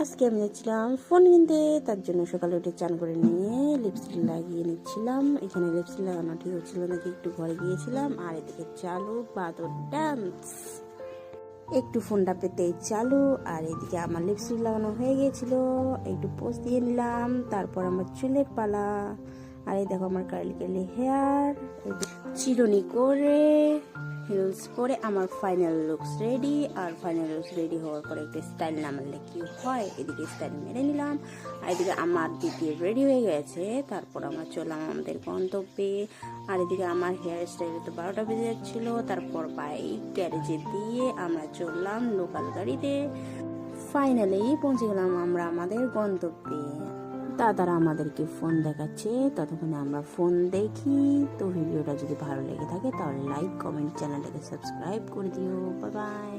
আজকে আমি যাচ্ছিলাম ফোন কিনতে, তার জন্য সকালে উঠে চান করে নিয়ে লিপস্টিক লাগিয়ে নিচ্ছিলাম। এখানে লিপস্টিক লাগানো ঠিক হচ্ছিল নাকি, একটু ঘরে গিয়েছিলাম। আর এদিকে চালু বাদর ডান্স, একটু ফোনটা পেতেই চালু। আর এদিকে আমার লিপস্টিক লাগানো হয়ে গিয়েছিল, একটু পোজ দিয়ে নিলাম। তারপর আমার চুলের পালা। আর এই দেখো আমার কার্লি কার্লি হেয়ার, চিরুনি করে হিলস পরে আমার ফাইনাল লুকস রেডি। আর ফাইনাল লুকস রেডি হওয়ার পরে একটা স্টাইল না মারলে কি হয়, এদিকে স্টাইল মেরে নিলাম। আর এদিকে আমার দিদি রেডি হয়ে গেছে। তারপর আমরা চললাম আমাদের গন্তব্যে। আর এদিকে আমার হেয়ার স্টাইলে তো 12টা বেজে যাচ্ছিল। তারপর বাইক গ্যারেজে দিয়ে আমরা চললাম লোকাল গাড়িতে। ফাইনালি পৌঁছে গেলাম আমরা আমাদের গন্তব্যে। দাদারা আমাদেরকে ফোন দেখাচ্ছে, ততক্ষণে আমরা ফোন দেখি। তো ভিডিওটা যদি ভালো লেগে থাকে তাহলে লাইক, কমেন্ট, চ্যানেলটাকে সাবস্ক্রাইব করে দিও। Bye bye.